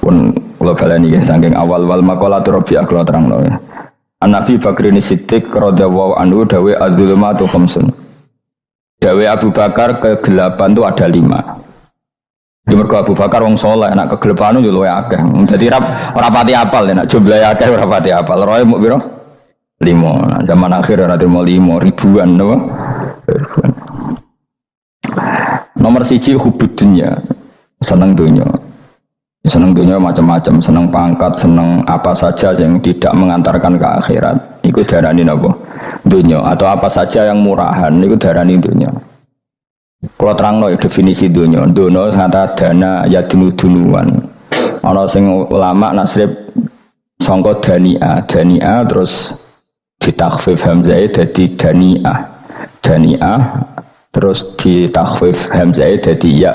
pun kula baleni nggih saking awal wal maqalatur rabi'ah kula terangno ya. An-Nabi Bakrin Siddiq radhiyallahu anhu dawe adzulumatu khamsun. Dawe Abu Bakar kegelapan itu ada 5. Di mergo Abu Bakar wong saleh nek kegelapan yo luwih akeh. Dadi ora pati apal nek jumlahe akeh ora pati apal. Roe muk piro? 5. Nah, zaman akhir ora trimo 5 ribuan napa? Ribuan. Nomor 1 hubud dunya. Seneng dunya. Seneng dunia macam-macam, seneng pangkat, seneng apa saja yang tidak mengantarkan ke akhirat. Iku darani napa? Dunia. Atau apa saja yang murahan, iku darani dunia. Kalau terangno definisi dunia, dunia kata dana ya dunuan. Ana sing ulama nasrib sangka dania terus ditakhfif hamzah dadi daniah terus ditakhfif hamzah dadi ya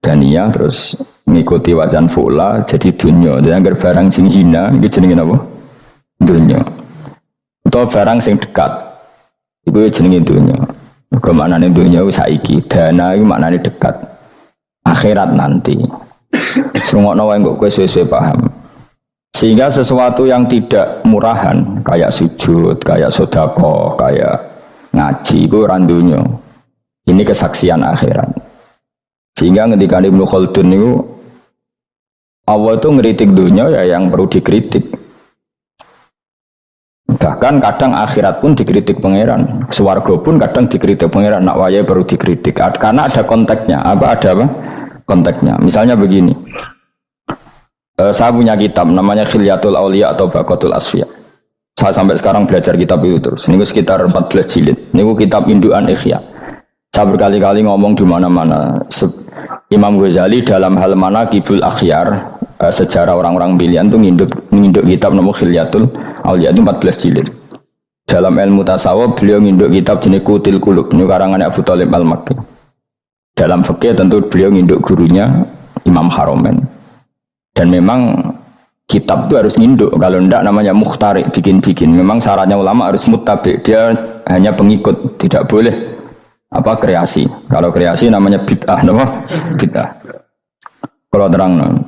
daniyah terus ngikuti wazan fula jadi dunya. Jadi agar barang sing hina itu jenenge apa? Dunya. Atau barang sing dekat itu jenenge dunya. Mergo maknane dunya wis saiki, dana iku maknane dekat. Akhirat nanti. Sungokno wae kok kowe suwe-suwe paham. Sehingga sesuatu yang tidak murahan kayak sujud, kayak sedekah, kayak ngaji itu ora dunya. Ini kesaksian akhirat. Sehingga ketika Ibnu Khaldun itu Allah itu ngeritik dunia ya yang perlu dikritik. Bahkan kadang akhirat pun dikritik pangeran, swarga pun kadang dikritik pangeran. Nak waya perlu dikritik karena ada konteksnya. Ada apa? Konteksnya. Misalnya begini. Saya punya kitab namanya Khilyatul Auliya atau Baqatul Asfiya. Saya sampai sekarang belajar kitab itu terus. Ini sekitar 14 jilid. Ini kitab indukan Ihya. Saya berkali-kali ngomong di mana-mana. Imam Ghazali dalam hal manaqibul akhyar, sejarah orang-orang pilihan itu nginduk kitab nama Khilyatul Auliya itu 14 jilid. Dalam ilmu tasawuf beliau nginduk kitab jenis Qutil Qulub, ini karangan Abu Thalib Al-Makki. Dalam fikih tentu beliau nginduk gurunya Imam Haromen. Dan memang kitab itu harus nginduk, kalau tidak namanya mukhtarik, bikin-bikin. Memang syaratnya ulama harus muttabi, dia hanya pengikut, tidak boleh apa kreasi. Kalau kreasi namanya bid'ah, bid'ah. Kalau terang,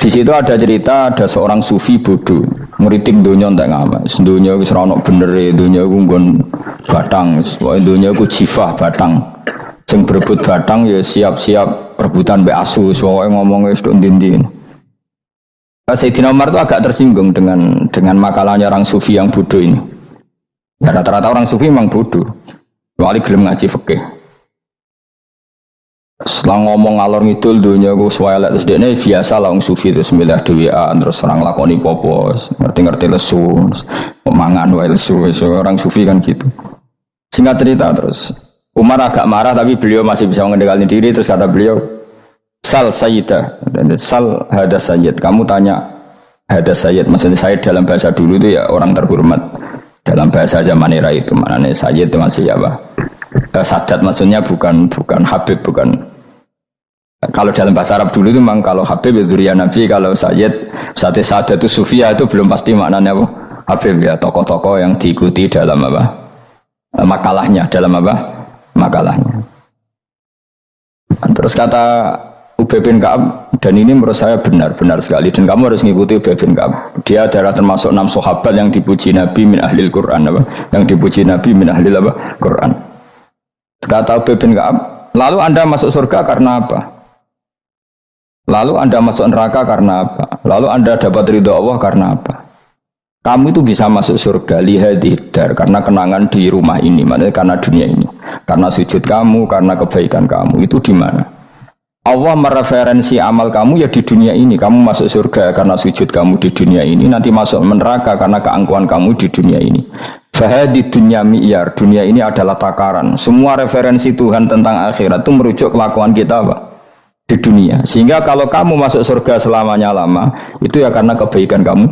di situ ada cerita ada seorang sufi bodoh ngeritik dunia tak ngamal. Dunia wis ora ono bener, dunia ku nggon batang, dunia ku jifah batang. Sing berebut batang ya siap-siap rebutan mbek asu, pokoke ngomong wis tok ndi-ndi. Sayyidina Umar itu agak tersinggung dengan makalahnya orang sufi yang bodoh ini. Ya, rata-rata orang sufi memang bodoh. Wali gelem ngaji fikih. Setelah ngomong ngalor ngidul dunia gue swelek terus dia biasa lah orang sufi terus milih dewean terus orang lakoni popos ngerti-ngerti lesu mangan wae lesu orang sufi kan gitu. Singkat cerita terus Umar agak marah tapi beliau masih bisa mengendalikan diri. Terus kata beliau, Sal Sayyidah, Sal Hadas Sayyid, kamu tanya Hadas Sayyid, maksudnya Sayyid dalam bahasa dulu itu ya orang terhormat. Dalam bahasa zaman era itu maknanya Sayyid itu masih apa? Sadat maksudnya bukan Habib, bukan. Kalau dalam bahasa Arab dulu itu memang kalau Habib itu Durian Nabi, kalau Sayyid Sadat itu Sufia itu belum pasti maknanya apa? Habib ya, tokoh-tokoh yang diikuti dalam apa? Makalahnya, dalam apa? Makalahnya. Terus kata Ubay bin Ka'ab, dan ini menurut saya benar sekali, dan kamu harus mengikuti Ubay bin Ka'ab. Dia adalah termasuk 6 sahabat yang dipuji Nabi min ahlil Quran, apa? Yang dipuji Nabi min ahlil apa? Quran. Kata Ubay bin Ka'ab, lalu Anda masuk surga karena apa? Lalu Anda masuk neraka karena apa? Lalu Anda dapat ridho Allah karena apa? Kamu itu bisa masuk surga lihadidar karena kenangan di rumah ini, maksudnya karena dunia ini, karena sujud kamu, karena kebaikan kamu. Itu di mana? Allah mereferensi amal kamu ya di dunia ini. Kamu masuk surga karena sujud kamu di dunia ini, nanti masuk neraka karena keangkuhan kamu di dunia ini. Fahadi dunya mi'yar, dunia ini adalah takaran. Semua referensi Tuhan tentang akhirat itu merujuk kelakuan kita apa? Di dunia. Sehingga kalau kamu masuk surga selamanya lama, itu ya karena kebaikan kamu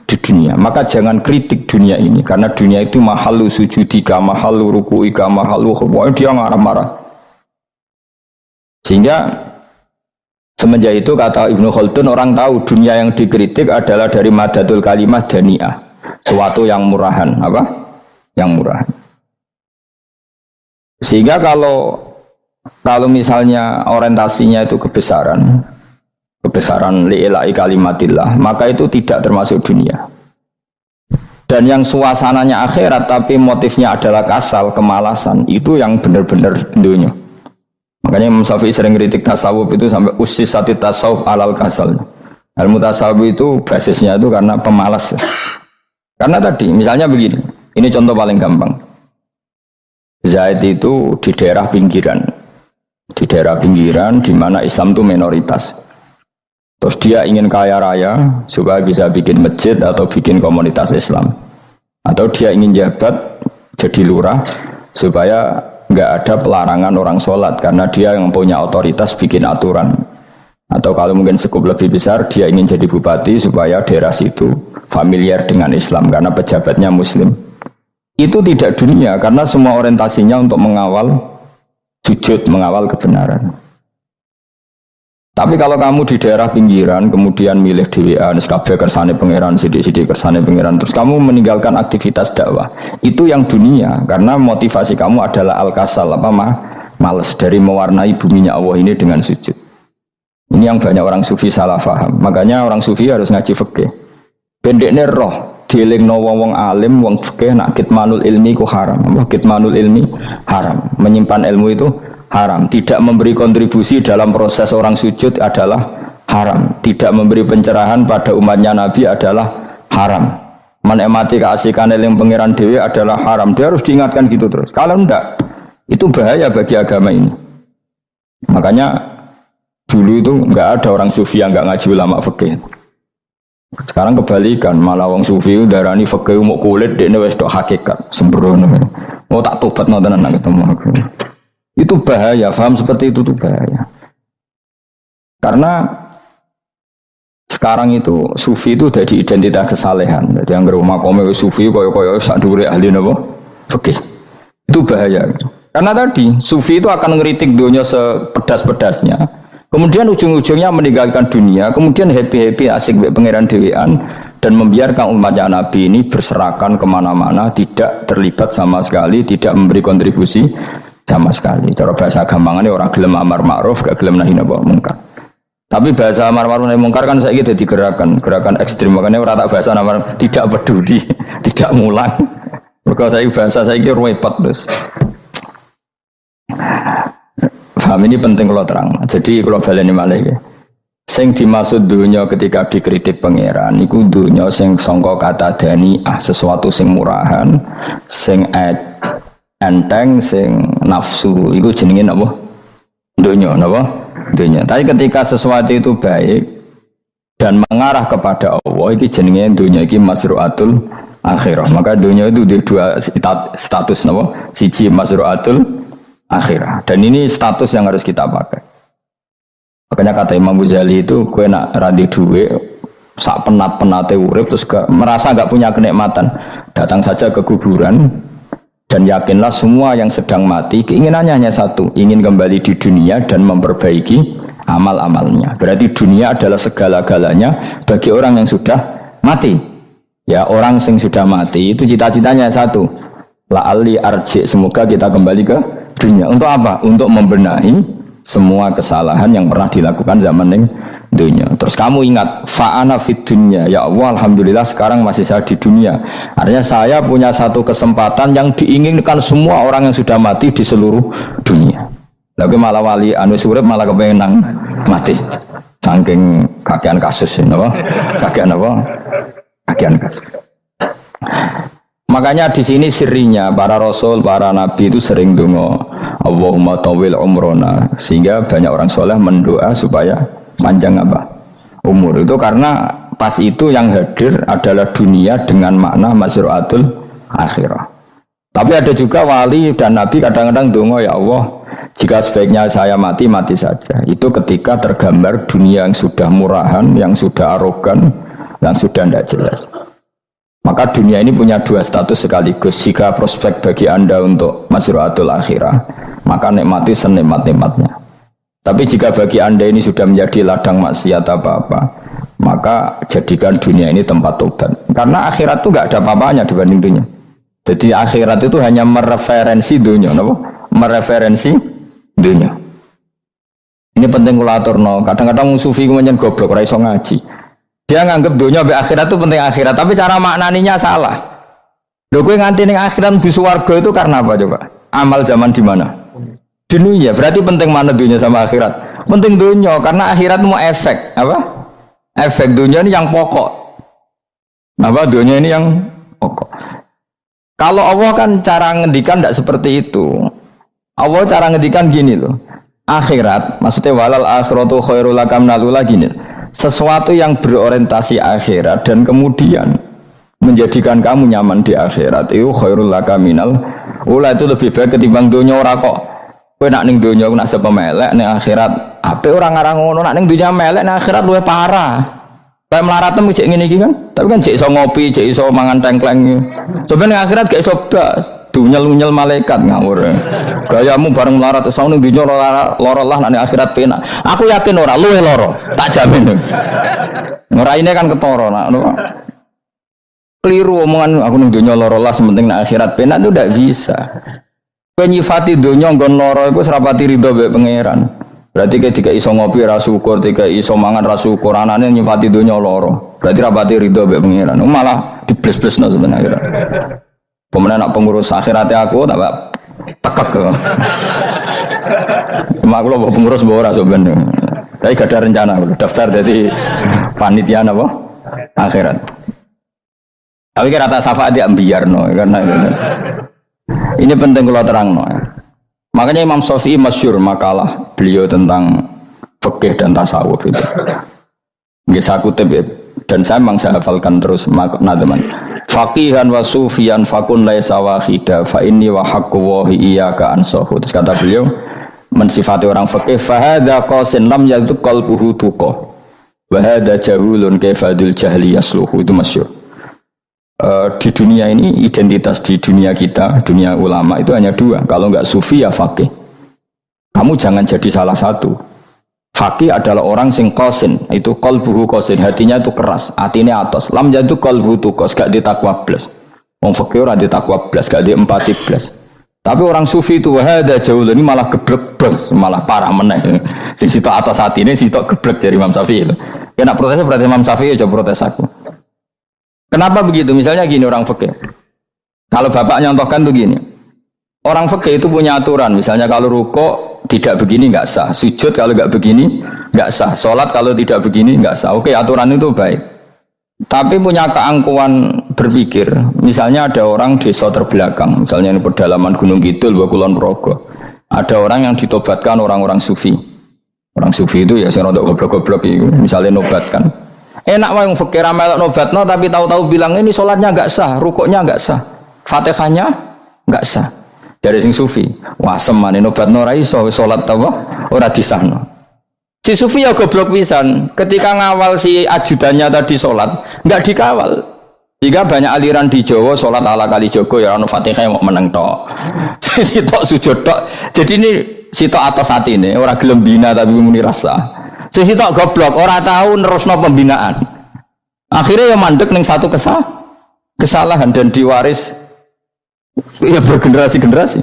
di dunia. Maka jangan kritik dunia ini, karena dunia itu mahalu sujudika, mahalu rukuika, mahalu khutbah, dia marah-marah. Sehingga semenjak itu kata Ibnu Khaldun, orang tahu dunia yang dikritik adalah dari madatul kalimah dani'ah, suatu yang murahan, apa? Yang murahan. Sehingga kalau misalnya orientasinya itu kebesaran, besaran li'ilai kalimatillah, maka itu tidak termasuk dunia. Dan yang suasananya akhirat tapi motifnya adalah kasal, kemalasan, itu yang benar-benar dunia. Makanya Imam Syafi'i sering kritik tasawuf itu sampai ussisati tasawuf alal kasal. Ilmu tasawuf itu basisnya itu karena pemalas. Karena tadi misalnya begini, ini contoh paling gampang. Zaid itu di daerah pinggiran. Di daerah pinggiran di mana Islam itu minoritas. Terus dia ingin kaya raya supaya bisa bikin masjid atau bikin komunitas Islam. Atau dia ingin jabat jadi lurah supaya nggak ada pelarangan orang sholat karena dia yang punya otoritas bikin aturan. Atau kalau mungkin skup lebih besar dia ingin jadi bupati supaya daerah situ familiar dengan Islam karena pejabatnya Muslim. Itu tidak dunia karena semua orientasinya untuk mengawal sujud, mengawal kebenaran. Tapi kalau kamu di daerah pinggiran, kemudian milih dhewean, kabeh kersane pangeran, sidik-sidik kersane pangeran, terus kamu meninggalkan aktivitas dakwah, itu yang dunia, karena motivasi kamu adalah al-kasal, males dari mewarnai buminya Allah ini dengan sujud. Ini yang banyak orang sufi salah paham. Makanya orang sufi harus ngaji fikih. Pendeknya roh, dilingno wong alim, wong fikih, nak kitmanul ilmi ku haram. Kitmanul ilmi haram. Menyimpan ilmu itu haram. Tidak memberi kontribusi dalam proses orang sujud adalah haram. Tidak memberi pencerahan pada umatnya Nabi adalah haram. Menikmati keasikan eling pangeran dewi adalah haram. Dia harus diingatkan gitu terus. Kalau enggak, itu bahaya bagi agama ini. Makanya dulu itu enggak ada orang sufi yang enggak ngaji ulama fikih. Sekarang kebalikan, malah wong sufi darani fikih mau kulit dekne wis tok hakikat sembrono. Oh tak tobat nonton anak ketemu aku. Itu bahaya, paham seperti itu tuh bahaya. Karena sekarang itu sufi itu jadi identitas kesalehan. Jadi yang rumah kome sufi koyo-koyo sak dhuwure ahli napa? Fikih. Itu bahaya. Karena tadi sufi itu akan ngeritik dunia sepedas-pedasnya. Kemudian ujung-ujungnya meninggalkan dunia, kemudian happy-happy asik pangeran dewean dan membiarkan umatnya Nabi ini berserakan kemana-mana, tidak terlibat sama sekali, tidak memberi kontribusi sama sekali. Cara bahasa gampangannya orang gelem amar ma'ruf, gak gelem nahi mungkar. Tapi bahasa amar ma'ruf nahi mungkar kan saiki dadi gerakan ekstrim. Makanya ora tak bahasa amar tidak peduli, tidak mulang. Mergo saiki bahasa saiki repot terus. Paham ini penting kalau terang. Jadi kalau baleni malih ya. Sing dimaksud dunya ketika dikritik pangeran iku dunya sing sangka kata dani'ah, sesuatu sing murahan, sing enteng, sing nafsu, itu jenenge napa? Dunya, napa? Dunya. Tapi ketika sesuatu itu baik dan mengarah kepada Allah, itu jenenge dunya iki masru'atul akhirah. Maka dunya itu di dua status napa? Siji masru'atul akhirah. Dan ini status yang harus kita pakai. Makanya kata Imam Ghazali itu, kowe nak radi duwe sak penat-penate urip terus merasa enggak punya kenikmatan, datang saja ke kuburan. Dan yakinlah semua yang sedang mati keinginannya hanya satu, ingin kembali di dunia dan memperbaiki amal-amalnya. Berarti dunia adalah segala-galanya bagi orang yang sudah mati. Ya, orang yang sudah mati itu cita-citanya satu, la'alli arji, semoga kita kembali ke dunia. Untuk apa? Untuk membenahi semua kesalahan yang pernah dilakukan zaman yang dunia. Terus kamu ingat, fa'ana fid dunya, ya Allah, alhamdulillah sekarang masih saya di dunia. Artinya saya punya satu kesempatan yang diinginkan semua orang yang sudah mati di seluruh dunia. Lalu malah wali anu urip malah kepengen nang mati. Saking kakean kasus ini, apa? Kakean apa? Kakean kasus. Makanya di sini sirinya para rasul, para nabi itu sering donga, Allahumma tawil umrona, sehingga banyak orang soleh mendoa supaya panjang apa? Umur. Itu karena pas itu yang hadir adalah dunia dengan makna masru'atul akhirah. Tapi ada juga wali dan nabi kadang-kadang donga, ya Allah, jika sebaiknya saya mati, mati saja. Itu ketika tergambar dunia yang sudah murahan, yang sudah arogan, yang sudah tidak jelas. Maka dunia ini punya dua status sekaligus. Jika prospek bagi Anda untuk masru'atul akhirah, maka nikmati senikmat-nikmatnya. Tapi jika bagi Anda ini sudah menjadi ladang maksiat apa-apa, maka jadikan dunia ini tempat tobat. Karena akhirat itu nggak ada apa-apanya dibanding dunia. Jadi akhirat itu hanya mereferensi dunia, mereferensi dunia. Ini penting kula aturno. Kadang-kadang sufi ku menyen goblok ora iso ngaji. Dia nganggep dunia mbek akhirat itu penting akhirat, tapi cara maknaninya salah. Lho kowe nganti ning akhirat mlebu swarga itu karena apa coba? Amal zaman di mana? Dunia. Berarti penting mana dunia sama akhirat? Penting dunia karena akhirat mau efek, apa? Efek dunia ini yang pokok. Apa dunia ini yang pokok. Kalau Allah kan cara ngendikan tidak seperti itu. Allah cara ngendikan gini loh. Akhirat, maksudnya walal akhiratu khairul laka minal ula gini. Sesuatu yang berorientasi akhirat dan kemudian menjadikan kamu nyaman di akhirat itu khairul laka minal ula, itu lebih baik ketimbang dunia. Ora kok kowe nak ning dunia nak sepemelek ning akhirat ape ora ngarang ngono, nak ning dunia melek ning akhirat luwih parah. Kayak melarat tem cek ngene iki kan. Tapi kan cek iso ngopi, cek iso mangan tengkleng. Coba ning akhirat gak iso blas. Dunyel-nyel malaikat ngawur. Gayamu bareng melarat iso ning dunya lara lah nek akhirat penak. Aku yakin ora luwih lara, tak jamin. Ngeraine kan ketara nak ngono. Keliru omongan aku ning dunya lara lah sementing nek akhirat penak itu ndak bisa. Kowe nyifati dunya nggon lara iku serapati ridho mbek pangeran. Berarti ketika iso ngopi ra syukur, ketika iso mangan ra syukur, anane nyifati dunya lara. Berarti rapati ridho mbek pangeran. Malah dibles-blesno sebenarnya. Pemenang nak pengurus akhiratnya aku tak tekek. Mak kula mbok pengurus mbok ora sebenarnya. Tapi gak ada rencana daftar jadi panitia apa? Akhirat. Tapi kira tak syafaat dia ambiarno karena ini penting kalau terangno. Makanya Imam Syafi'i masyhur makalah beliau tentang fikih dan tasawuf itu. Nggih saya kutip dan saya memang saya hafalkan terus makna teman. Faqihan wa sufiyan fakun laisa wahida fa inni wa haqqu wa iyyaka ansahu. Terus kata beliau mensifati orang fikih fa hadza qasin lam yadzuq qalbuhu tuqa wa hadza jahulun kaifadul jahli yasluhu. Itu masyhur. Di dunia ini identitas di dunia kita, dunia ulama itu hanya dua. Kalau enggak sufi ya faqih. Kamu jangan jadi salah satu. Faqih adalah orang sing qasin, itu qalbuhu qasin, hatinya itu keras, hatinya atos. Lam jadu qalbuhu tuqas, gak ditakwa blas. Wong faqih ora ditakwa blas, gak diempati blas. Tapi orang sufi itu wahada jauh ini malah geblek blas, malah parah meneh. Sing sitok atas hatine sitok geblek dari Imam Syafi'i. Ya nak protes berarti Imam Syafi'i aja protes aku. Kenapa begitu? Misalnya gini orang fikih. Kalau bapak nyontohkan tuh gini. Orang fikih itu punya aturan. Misalnya kalau rukuk tidak begini nggak sah. Sujud kalau nggak begini nggak sah. Sholat kalau tidak begini nggak sah. Oke, aturan itu baik. Tapi punya keangkuhan berpikir. Misalnya ada orang desa terbelakang. Misalnya di pedalaman Gunung Kidul, Kulon Progo. Ada orang yang ditobatkan orang-orang sufi. Orang sufi itu ya saya rodok goblok-goblok itu. Misalnya nobatkan. Enak wong fikir melok nobatno tapi tahu-tahu bilang ini sholatnya enggak sah, rukuknya enggak sah, Fatihahnya enggak sah. Dari sing sufi, wah semane nobatno ora iso sholat apa ora disahno. Si sufi ya goblok pisan, ketika ngawal si ajudannya tadi sholat enggak dikawal. Jika banyak aliran di Jawa sholat ala kali Joko ya ono Fatihah mau meneng tok. Sitok sujud tok. Jadi ini sitok atas hati ini, ora gelem bina tapi muni rasa. Sisi tok goblok, ora tahu nerusno pembinaan. Akhirnya ya mandek ning satu kesalahan dan diwaris ya bergenerasi-generasi.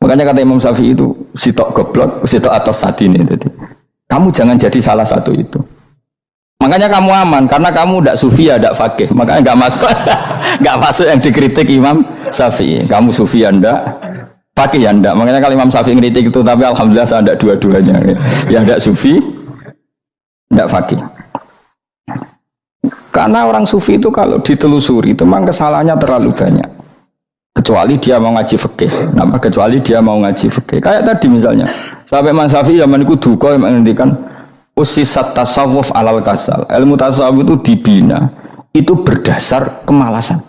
Makanya kata Imam Syafi'i itu sitok goblok, sitok atas hati ini. Jadi kamu jangan jadi salah satu itu. Makanya kamu aman karena kamu ndak sufi ya ndak fakih. Makanya nggak masuk nggak masuk yang dikritik Imam Syafi'i. Kamu sufi ya ndak, fakih ya ndak. Makanya kalau Imam Syafi'i ngeritik itu, tapi alhamdulillah saya ndak dua-duanya. Ya ndak sufi, ndak fakih. Karena orang sufi itu kalau ditelusuri itu memang kesalahannya terlalu banyak. Kecuali dia mau ngaji fikih. Kenapa? Kecuali dia mau ngaji fikih. Kayak tadi misalnya, sampai Imam Syafi'i zaman itu duka yang menghentikan usisat tasawuf alal kasal. Ilmu tasawuf itu dibina itu berdasar kemalasan.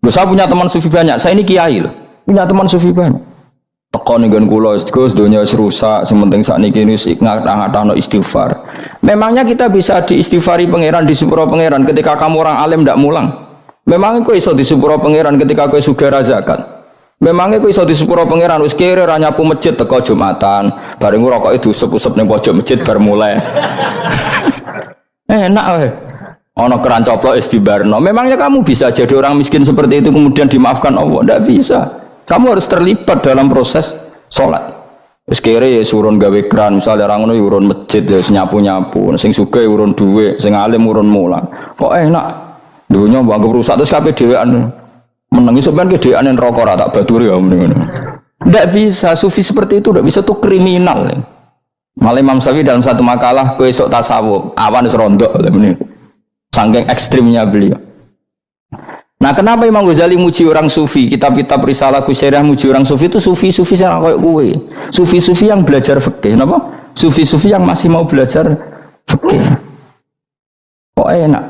Loh, saya punya teman sufi banyak. Saya ini kiai loh. Punya teman sufi banyak. Teko ning nggon kula Gus donya wis rusak, sementing sakniki wis ngatah-ngatahno istighfar. Memangnya kita bisa diistighfari pangeran, disepuro pangeran ketika kamu orang alim ndak mulang? Memangnya kok iso disepuro pangeran ketika kowe sugih zakat? Memangnya kok iso disepuro pangeran wis kere ra nyapu masjid teko Jumatan, bareng ngrokok itu usep-usep ning pojok masjid bar mulai. Enak wae. Ana keran coplok wis dibarno. Memangnya kamu bisa jadi orang miskin seperti itu kemudian dimaafkan Allah? Ndak bisa. Kamu harus terlibat dalam proses sholat. Wis kere ya urun gawe kran, misale ra ngono ya urun masjid ya nyapu-nyapu, sing sugih urun dhuwit, sing alim urun mulang. Kok enak. Dunya mbok anggap rusak terus kabeh dhewean. Menengi sampean ke dhewean neraka ra tak baturi ya ngono. Ndak bisa, sufi seperti itu ndak bisa, tuh kriminal. Malah Imam Syafi'i dalam satu makalah kowe esuk tasawuf, awan wis rondok ngene. Saking ekstrimnya beliau. Nah, kenapa Imam Ghazali muji orang sufi? Kitab-kitab Risalah Kusyarah muji orang sufi itu sufi-sufi yang kayak kowe. Sufi-sufi yang belajar fikih, napa? Sufi-sufi yang masih mau belajar fikih. Kok enak?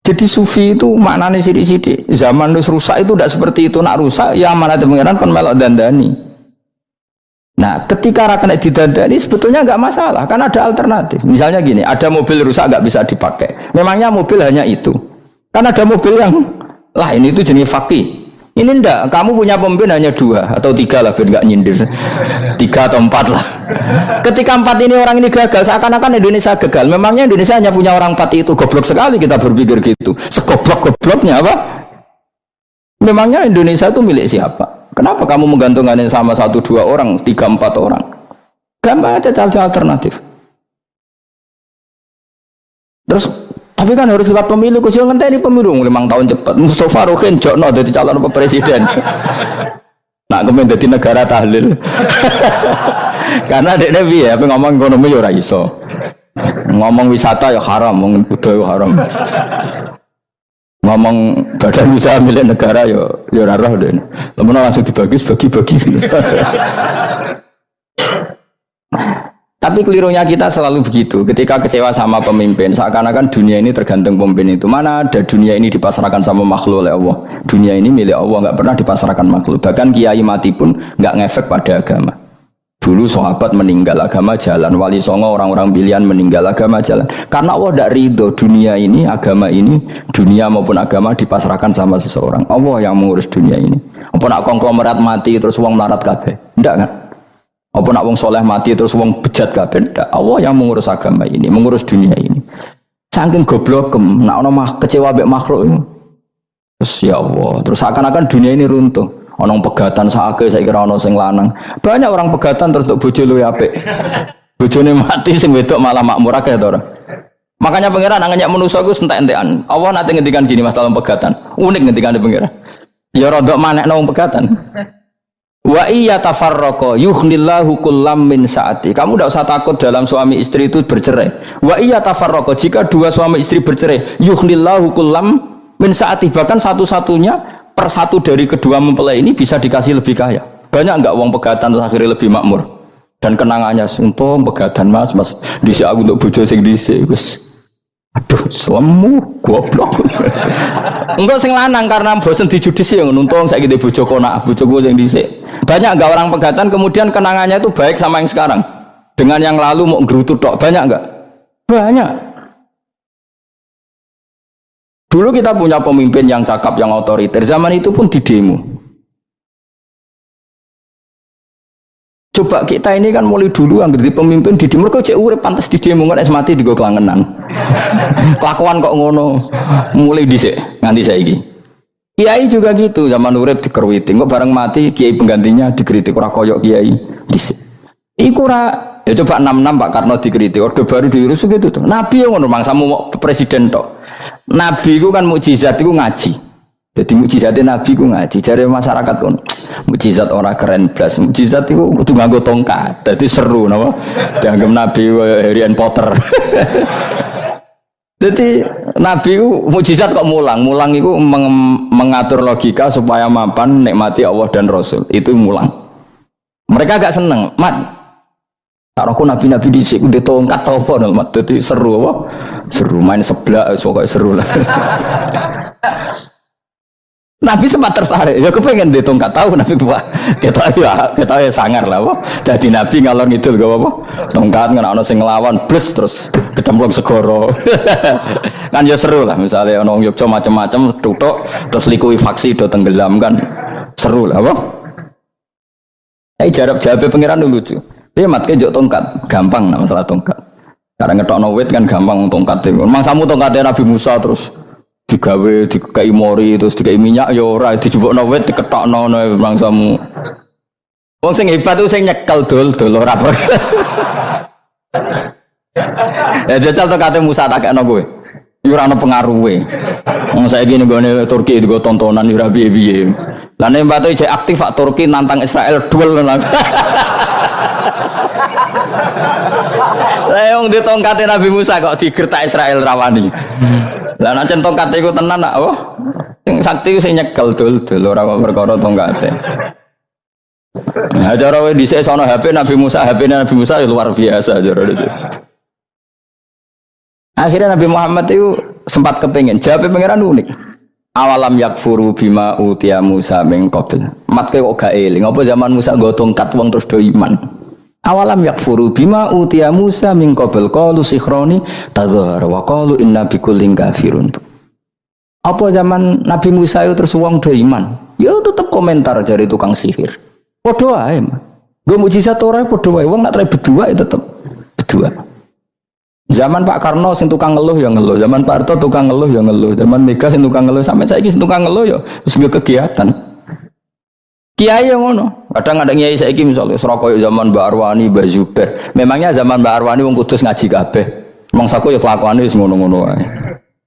Jadi sufi itu maknanya sidik-sidik. Zaman wis rusak itu tidak seperti itu. Nak rusak ya amanat pengiran kon melok dandani. Nah, ketika rakyat didandani sebetulnya enggak masalah, kan ada alternatif. Misalnya gini, ada mobil rusak enggak bisa dipakai. Memangnya mobil hanya itu. Kan ada mobil yang lain itu jenis fakih. Ini enggak, kamu punya pemimpin hanya 2 atau 3 lah biar enggak nyindir. 3 atau 4 lah. Ketika 4 ini orang ini gagal, seakan-akan Indonesia gagal. Memangnya Indonesia hanya punya orang 4 itu. Goblok sekali kita berpikir gitu. Segoblok-gobloknya apa? Memangnya Indonesia itu milik siapa? Kenapa kamu menggantungkannya sama 1-2 orang, 3-4 orang? Gampang aja cari alternatif. Terus tapi kan harus lewat pemilu, khusus ngenteni pemilu 5 tahun cepat. Mustafa Rokin jokno jadi calon presiden. Nak kemen jadi negara tahlil. Karena dekne piye, apa ngomong ekonomi ya ora iso. Ngomong wisata ya haram, ngomong budaya haram. Ngomong badan usaha milik negara ya ora roh dene. Lemono langsung dibagi-bagi. Tapi kelirunya kita selalu begitu. Ketika kecewa sama pemimpin, seakan-akan dunia ini tergantung pemimpin itu. Mana ada dunia ini dipasrahkan sama makhluk oleh Allah. Dunia ini milik Allah, nggak pernah dipasrahkan makhluk. Bahkan kiai mati pun nggak ngefek pada agama. Dulu sahabat meninggal agama jalan, wali songo orang-orang pilihan meninggal agama jalan. Karena Allah tidak ridho dunia ini, agama ini, dunia maupun agama dipasrahkan sama seseorang. Allah yang mengurus dunia ini. Apa nak konglomerat mati terus uang melarat kabeh? Enggak kan? Apa nak wong soleh mati terus wong bejat kabeh? Ndak. Allah yang mengurus agama ini, mengurus dunia ini. Saking goblokem, nak ono kecewa mek makhluk ini. Terus ya Allah, terus seakan-akan dunia ini runtuh. Ono pegatan sakake saiki ora ono sing lanang. Banyak orang pegatan terus untuk bojo luwih apik. Bojone mati sing wedok malah makmur akeh to ora. Makanya pangeran nganyak manusa iku entek-entekan. Allah nate ngendikan gini Mas dalam pegatan. Unik ngendikane pangeran. Ya rodok manekno wong pegatan. Wa iya tafarraqa yughnillahu kullam min saati. Kamu tidak usah takut dalam suami istri itu bercerai. Wa iya tafarraqa, jika 2 suami istri bercerai, yughnillahu kullam min saati, bahkan satu-satunya per 1 dari kedua mempelai ini bisa dikasih lebih kaya. Banyak enggak uang pegatan terus akhirnya lebih makmur. Dan kenangannya untung pegatan Mas dhisik aku untuk bojo sing dhisik wis. Aduh, selemu goblok. Engko sing lanang karena bosen dijudisi yang untung saiki di bojo konak, bojoku sing dhisik. Banyak enggak orang pegatan kemudian kenangannya itu baik sama yang sekarang. Dengan yang lalu mau ngerutu tok, banyak enggak? Banyak. Dulu kita punya pemimpin yang cakap, yang otoriter. Zaman itu pun di demo. Coba kita ini kan mulai dulu yang jadi pemimpin di demo, kok cek urip pantas di demo kan es mati di go kelangenan. Kelakuan kok ngono. Mulai dhisik nganti saiki. Kiai juga gitu, zaman urip dikerwiti, kok bareng mati kiai penggantinya dikritik ora koyok kiai dhisik. Iku ora ya coba 66 Pak Karno dikritik, orde baru diurus gitu tuh. Nabi yang ngono mangsamu mau presiden tok. Nabi ku kan mukjizat iku ngaji. Jadi mukjizatnya Nabi ku ngaji. Jare masyarakat kon mukjizat ora keren blas. Mukjizat iku kudu nganggo tongkat. Dadi seru napa? Dianggap Nabi Harry Potter. Jadi Nabi ku mukjizat kok mulang. Mulang iku mengatur logika supaya mapan nikmati Allah dan Rasul. Itu mulang. Mereka agak seneng, Mat. Kalau aku nabi-nabi dhisik ku tongkat apa no, Mat. Dadi seru apa? Seru main seblak pokoke seru lah. Nabi sempat tertarik, ya kepengen di tongkat tahu Nabi tua, kita ya sangar lah, wah. Jadi Nabi ngalor ngidul gak apa, tongkat nggak ono sing ngelawan, plus terus kecemplung segoro, kan ya seru lah, misalnya ono Yogyo macam-macam, tutuk, terus likui faksi do tenggelam kan, seru lah, wah. Jarab jawabnya pangeran dulu lucu, dia matke jok tongkat, gampang lah masalah tongkat, karena ngetok wit kan gampang tongkat itu, memang samu tongkatnya Nabi Musa terus. Digawe dikai mori terus dikai minyak ya ora dijupukno wit diketokno mangsamu. Wong sing hebat itu sing nyekel dul ora apa. Ya jajal to kate Musa tak kena kowe. Iku ora ono pengaruhe. Wong saiki nggone Turki digo tontonan ora piye-piye. Lah nek mbate jek aktif Pak Turki nantang Israel duel lan. Lah wong di tongkate Nabi Musa kok digertak Israel rawani. Lah nek tongkate iku tenan nak oh. Sing sakti sing nyekel dul ora kok perkara tongkate. Nah, cara wae dhisik sono HP Nabi Musa ya luar biasa cara itu. Akhirnya Nabi Muhammad itu sempat kepengin jawab pangeran unik. Awalam yakfuru bima utiya Musa min qabl. Matke kok gak eling apa zaman Musa nggo tongkat wong terus do iman. Awalam yakfuru bima utiya Musa min qabl qalu sikhroni tazahara wa qalu inna bikullin kafirun. Apa zaman Nabi Musa itu terus wong do iman? Ya tetep komentar dari tukang sihir. Podo ae. Nggo mukjizat ora podo wae wong nak trai berdua itu tetep berdua. Zaman Pak Karno sing tukang ngeluh ya ngeluh, zaman Pak Harto tukang ngeluh ya ngeluh, zaman Mega sing tukang ngeluh sampai saiki sing tukang ngeluh ya wis kegiatan. Kiai yang ngono. Kadang ada kiai saiki misalnya Surabaya zaman Mbak Arwani, Mbak Zubair. Memangnya zaman Mbak Arwani wong Kudus ngaji kabeh. Mangsaku ya kelakuane wis ngono-ngono wae.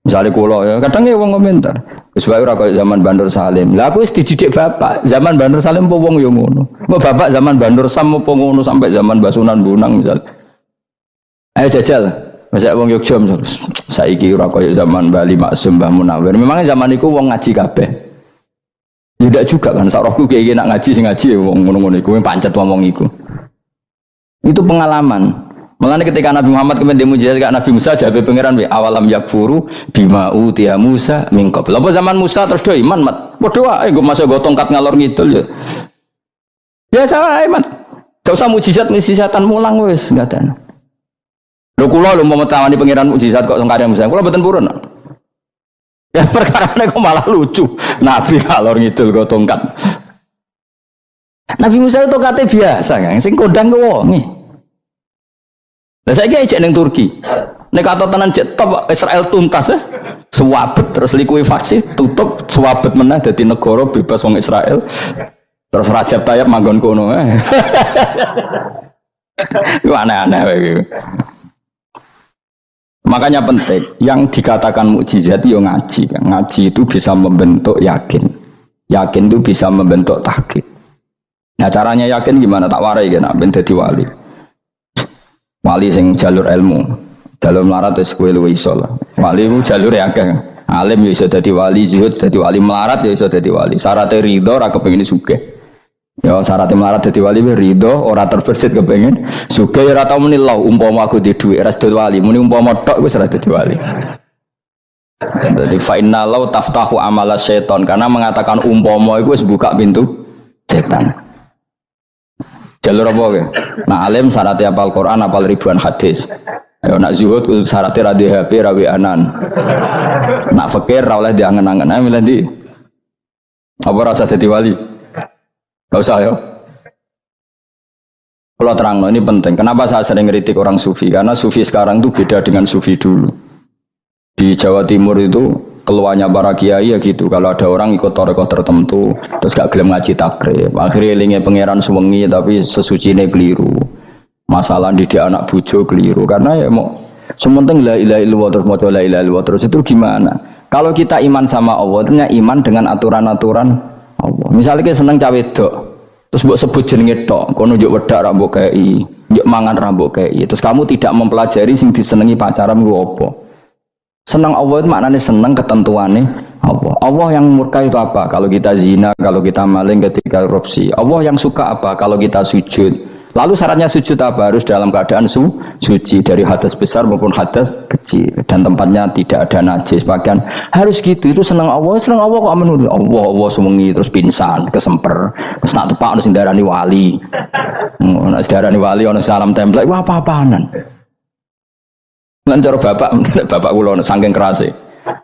Misalnya kula ya, kadang ya wong komentar. Wis wae ora koyo zaman Bandur Salim. Lah aku wis dididik bapak, zaman Bandur Salim apa wong ya ngono. Mbok bapak zaman Bandur Sam apa ngono sampai zaman Basunan Bonang misal. Ayo jajal. Masa wong Yogya saiki ora koyo zaman Bali Maksum Mbah Munawir. Memangnya zaman iku wong ngaji kabeh. Ya ndak juga kan sarahku kiai nak ngaji sing ngaji wong ngono-ngono iku pancet wong iku. Itu pengalaman. Mulane ketika Nabi Muhammad kemudian dimujizat ke Nabi Musa jawab pangeran we awalam yakfuru bima utiya Musa min qabl. Apa zaman Musa terus do iman mat. Padha wae nggo masuk go tongkat ngalor ngidul ya. Biasa wae mat. Gak usah mujizat-mujizatan mulang wis enggak ada. Lho kula lho mau tawani pangeran mukjizat kok sangkare Musa. Kula mboten purun. Ya perkarane kok malah lucu. Nabi ngalor ngidul go tongkat. Nabi Musa itu tongkate biasa kan sing kondang ke wonge. Lah saiki ejek ning Turki. Nek kata tenan jek top Israel tuntas ya. Suwabet terus likuifaksi tutup suwabet meneh dadi negara bebas wong Israel. Terus Rajab Tayyip manggon kono. Iku aneh-aneh wae. Makanya penting yang dikatakan mukjizat yo ngaji. Ngaji itu bisa membentuk yakin. Yakin itu bisa membentuk tahqiq. Nah caranya yakin gimana tak warai kan ben dadi wali. Wali sing jalur ilmu, jalur melarat wis kowe luwih iso lah. Wali ku jalure akeh. Alim ya iso dadi wali, zuhud dadi wali, melarat ya iso dadi wali. Syaratnya ridho ora kepengin sugih. Ya syaratnya melarat dadi wali ridho ora terbersit kepengin sugih ora tau muni lho umpama aku di dhuwit ora dadi wali, muni umpama tok wis ora dadi wali. Jadi fa inna law taftahu amala syaiton karena mengatakan umpama iku wis buka pintu setan. Jalur apa ke? Nak alim syaratnya hafal Quran, hafal ribuan hadis. Ayo nak zuhud syaratnya radhi HP, rawi anan. Nak fakir ra oleh diangen-angen. Ayo milih ndi? Apa rasa dadi wali? Enggak usah ya. Kalau terang ini penting. Kenapa saya sering kritik orang sufi? Karena sufi sekarang itu beda dengan sufi dulu. Di Jawa Timur itu keluarnya para kiai ya gitu. Kalau ada orang ikut tarekat tertentu terus gak gelem ngaji takrib, akhirnya elinge pangeran sewengi tapi sesucine keliru. Masalah didik anak bojo keliru karena ya mau sementing la ilaha illallah terus maca la ilaha illallah terus itu gimana? Kalau kita iman sama Allah, ternyata iman dengan aturan-aturan Allah. Misalnya kita seneng cawe wedok, terus mbok sebut jenenge tok, kono njuk wedak ra mbok kei, njuk mangan ra mbok kei. Terus kamu tidak mempelajari sing disenengi pacaran ku apa? Senang Allah itu maknanya senang ketentuannya Allah. Allah yang murka itu apa? Kalau kita zina, kalau kita maling, ketika korupsi. Allah yang suka apa? Kalau kita sujud. Lalu syaratnya sujud apa? Harus dalam keadaan suci dari hadas besar maupun hadas kecil dan tempatnya tidak ada najis. Bahkan harus gitu. Itu senang Allah kok menurut Allah semengi terus pingsan, kesemper, terus nak tepak harus darani wali. Nak darani wali ono salam template. Wah apa-apaanan. Lancar bapak kula saking kerase.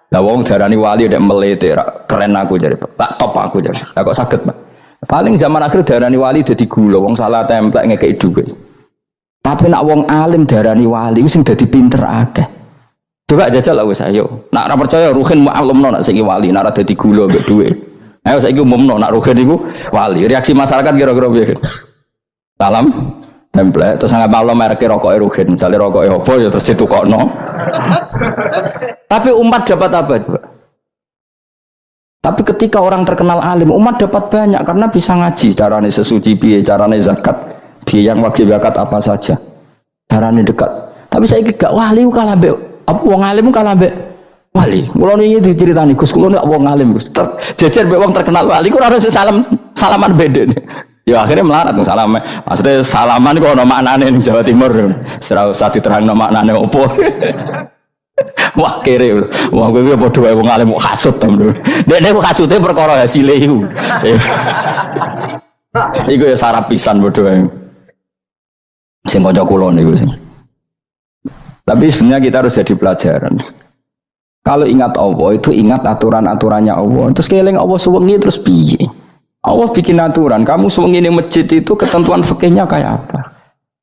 Lah wong darani wali nek melete keren aku jare. Tak top aku jare. Lah kok saged, Pak? Paling zaman akhir darani wali dadi gula, wong salah templek ngekeki dhuwit. Tapi nak wong alim darani wali sing dadi pinter akeh. Coba jajal lah wis ayo. Nak ora percaya Ruhin maklumno nak saiki wali, nak ora dadi gula mbek dhuwit. Ayo saiki umumno nak Ruhin iku wali. Reaksi masyarakat kira-kira piye? salam template terus nggak malam merek rokok Rugen misalnya rokok apa ya terus ditukokno. Tapi umat dapat apa juga? Tapi ketika orang terkenal alim, umat dapat banyak karena bisa ngaji carane sesuci piye, carane zakat piye, yang wajib zakat apa saja, carane dekat. Tapi saya gak wali kalah mbek apa wong alim kalah mbek wali. Kula niki diceritani Gus, kula nek wong alim Gus, jejer mbek wong terkenal wali kok ora salaman beda. Ya akhirnya melarat salam. Maksudnya salaman kok ono maknane ning Jawa Timur. Ora usah diterangno maknane opo. Wah kere. Wah kowe padha wae wong alim kok hasud to. Nek hasude perkara hasile iku. Iku ya sarap pisan padha wae. Sing kanca kula niku sing. Tapi sebenarnya kita harus jadi pelajaran. Kalau ingat Allah itu ingat aturan-aturannya Allah. Terus keling Allah suwengi terus piye? Allah bikin aturan, kamu suwengi ning masjid itu ketentuan fikihnya kayak apa?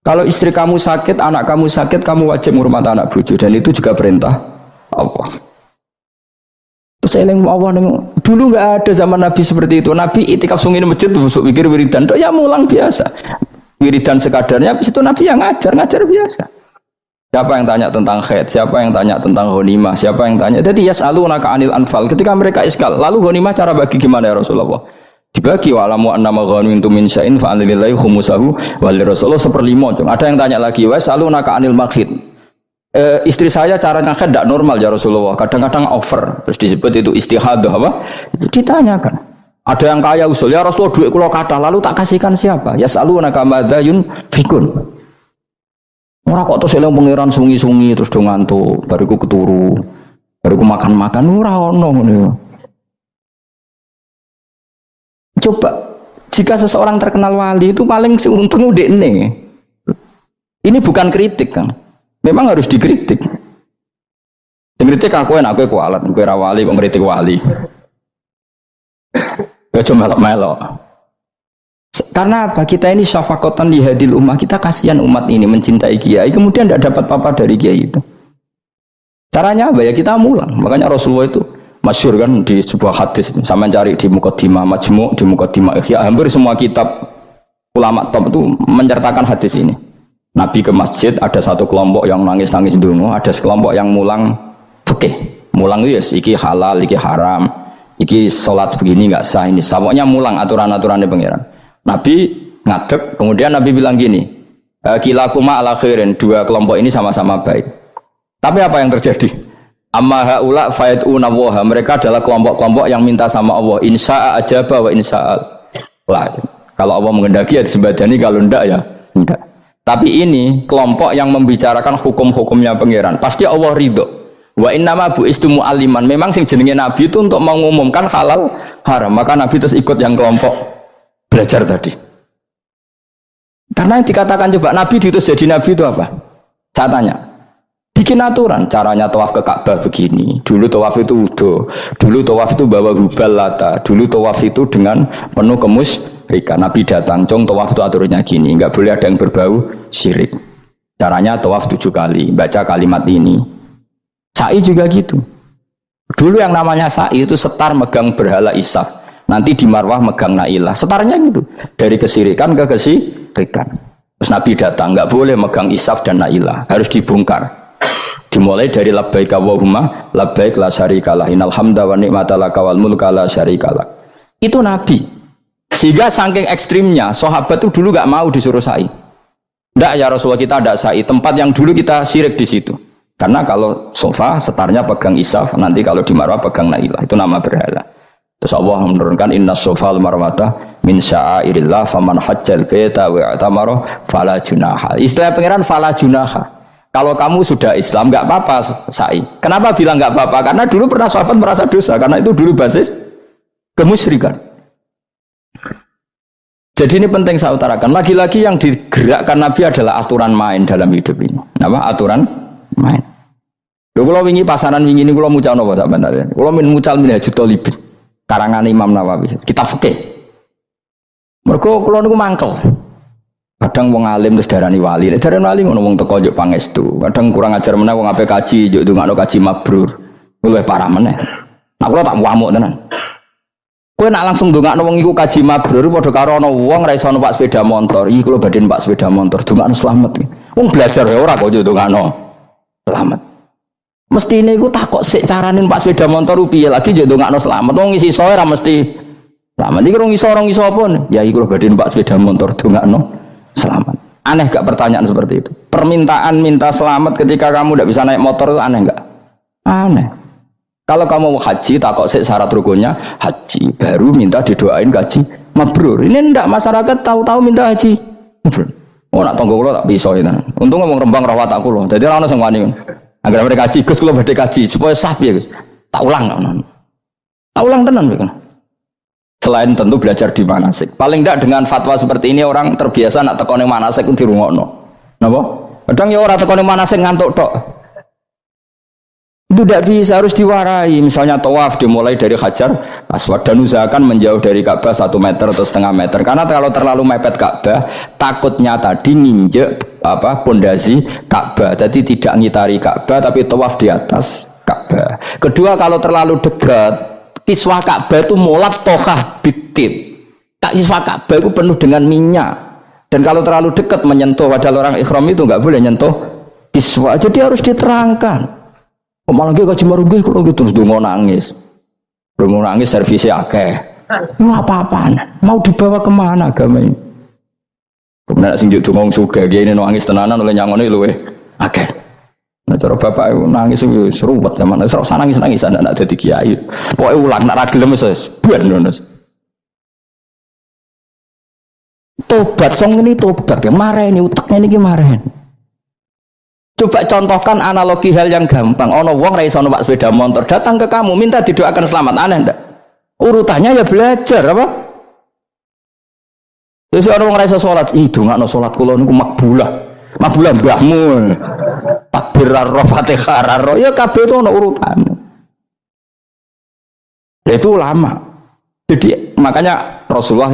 Kalau istri kamu sakit, anak kamu sakit, kamu wajib ngurmat anak bojo dan itu juga perintah Allah. Terus eling Allah dulu nggak ada zaman Nabi seperti itu. Nabi itikaf suwengi ning masjid busuk pikir wiridan, itu ya mulang biasa. Wiridan sekadarnya, habis itu Nabi yang ngajar biasa. Siapa yang tanya tentang haid, siapa yang tanya tentang ghanimah, siapa yang tanya. Jadi yas'alunaka 'anil anfal. Ketika mereka iskal, lalu ghanimah cara bagi gimana ya Rasulullah? Dibagi wa'lamu annama ghanimtum min syai'in fa'alillahi khumusahu wa lirrasulullah 1/5. Ada yang tanya lagi, wa yas'alunaka 'anil maghid. Istri saya caranya haid tidak normal ya Rasulullah. Kadang-kadang over. Terus disebut itu istihadah apa? Itu ditanyakan. Ada yang kaya usul, ya Rasulullah duit kula kathah lalu tak kasihkan siapa? Yas'alunaka madza yunfikun. Ora kok terus eling pangeran sungi-sungi terus do ngantuk, bariku keturu, bariku makan-makan ora ono ngono. Coba jika seseorang terkenal wali itu paling untung udekne. Ini bukan kritik kan. Memang harus dikritik. Dikritik aku enak aku kualat, kowe ra wali kok ngritik wali. Ya cuma melok-melok. Karena apa? Kita ini syafaqatan li hadil ummah, kita kasihan umat ini mencintai kiai, kemudian tidak dapat apa-apa dari kiai itu. Caranya apa ya? Kita mulang. Makanya Rasulullah itu masyhur kan di sebuah hadis, sama cari di Muqaddimah Majmu', di Muqaddimah Ihya, hampir semua kitab ulama top itu menceritakan hadis ini. Nabi ke masjid, ada satu kelompok yang nangis-nangis dungo, ada sekelompok yang mulang fikih. Mulang itu yes, iki halal, iki haram, iki sholat begini nggak sah, ini pokoknya mulang aturan-aturannya pangeran. Nabi ngadeg, kemudian Nabi bilang gini, kilakuma ala khairin, dua kelompok ini sama-sama baik. Tapi apa yang terjadi? Amma haula fayatuna waha, mereka adalah kelompok-kelompok yang minta sama Allah, insya'a ajaba wa insya'al. Lah, kalau Allah mengendaki ya disembadani, kalau enggak ya enggak. Tapi ini kelompok yang membicarakan hukum-hukumnya pangeran, pasti Allah ridho. Wa innama bu'istu mu'alliman, memang sing jenenge Nabi itu untuk mengumumkan halal haram, maka Nabi terus ikut yang kelompok belajar tadi. Karena yang dikatakan coba Nabi diutus jadi Nabi itu apa? Saya tanya, bikin aturan, caranya tawaf ke Ka'bah begini, dulu tawaf itu wudu, dulu tawaf itu bawa hubal lata, dulu tawaf itu dengan penuh kemusyrikan. Nabi datang, cong tawaf itu aturannya gini, nggak boleh ada yang berbau syirik. Caranya tawaf 7 kali, baca kalimat ini. Sa'i juga gitu. Dulu yang namanya sa'i itu setar megang berhala Isaf. Nanti di Marwah megang Nailah, setarnya gitu, dari kesirikan ke kesirikan. Terus Nabi datang, nggak boleh megang Isaf dan Nailah, harus dibongkar. Dimulai dari labbaik Allahumma labbaik la syarikalah innal hamda wa ni'mata laka wal mulka la syarikalah. Itu Nabi. Sehingga saking ekstrimnya, sahabat itu dulu nggak mau disuruh sa'i. Nggak ya Rasulullah, kita ada sa'i, tempat yang dulu kita syirik di situ. Karena kalau sofa setarnya pegang Isaf, nanti kalau di Marwah pegang Nailah, itu nama berhala. Terus Allah menurunkan inna sofal marwata min sya'airillah faman hajjal baita wa i'tamara fala junaha. Istilah pangeran fala junaha. Kalau kamu sudah Islam enggak apa-apa sa'i. Kenapa bilang enggak apa-apa? Karena dulu pernah sahabat merasa dosa, karena itu dulu basis kemusyrikan. Jadi ini penting saya utarakan. Lagi-lagi yang digerakkan Nabi adalah aturan main dalam hidup ini. Apa? Aturan main. Lho kula wingi pasaran wingi ini kula mucal napa sampean tadi. Kula mucal Minhajul Thalibin. Karangan Imam Nawawi, kita fikih. Mergo kula niku mangkel. Kadang wong alim terus darani wali, nek darani wali ngono wong teko njuk pangestu. Kadang kurang ajar meneh wong ape kaji njuk ndongakno kaji mabrur. Luwih parah meneh. Nah kula tak ngamuk tenan. Kowe Kowe nak langsung ndongakno wong iku kaji mabrur padha karo ana wong ra iso numpak sepeda motor. Iki kula badhe numpak sepeda motor, ndongakno slamet. Wong belajar ya ora kok ndongakno slamet. Mestine iku takok sik carane numpak sepeda motor piye lagi yo ndongakno slamet. Wong isi iso ora mesti slamet. Iki rong iso apa? Ya iki kula badhe numpak sepeda motor ndongakno slamet. Aneh gak pertanyaan seperti itu? Permintaan minta selamat ketika kamu tidak bisa naik motor itu aneh gak? Aneh. Kalau kamu mau haji, takok sik syarat rukunnya haji, baru minta didoain haji mabrur. Ini ndak masyarakat tahu-tahu minta haji mabrur. Oh nak tonggo kula tak bisa itu. Untung ngomong Rembang rawat aku loh. Jadi ora ono sing wani. Agar mereka haji, Gus kula badhe haji supaya sah piye Gus. Tak ulang kan. Tak ulang tenan piye. Selain tentu belajar di manasik. Paling ndak dengan fatwa seperti ini orang terbiasa nak tekone manasik ku dirungokno. Napa? Kadang ya ora tekone manasik ngantuk tok. Itu tidak bisa, harus diwarai. Misalnya tawaf dimulai dari Hajar Aswad dan usahakan menjauh dari Ka'bah 1 meter atau setengah meter. Karena kalau terlalu mepet Ka'bah, takutnya tadi nginjek pondasi Ka'bah. Jadi tidak ngitari Ka'bah tapi tawaf di atas Ka'bah. Kedua, kalau terlalu dekat, kiswah Ka'bah itu mulat tohah bitit. Kiswah Ka'bah itu penuh dengan minyak. Dan kalau terlalu dekat menyentuh, padahal orang ikhram itu nggak boleh nyentuh kiswah. Jadi harus diterangkan. Malah gue kaji marugih kalau gitu terus dungo nangis servisnya akeh. Lu apa-apaan? Mau dibawa kemana agama ini? Kemudian sing juk dungo suga gini nangis tenanan oleh nyangone luwe akeh. Nah cara bapak nangis itu seruwet zaman. Serasa nangis anak jadi kiai. Pokoknya ulang nak ragilem wis buan nus. Tobat song ini tobat ya marah ini utaknya ini gimana? Coba contohkan analogi hal yang gampang. Ono wong ra iso numpak sepeda motor datang ke kamu minta didoakan selamat, aneh ndak? Urutannya ya belajar apa? Terus ono wong ra iso salat, ih dongakno salat kula niku makbulah. Makbulah mbahmu. Takbir ar Fatihah ar ya kabeh itu ono urutane. Itu lama. Jadi makanya Rasulullah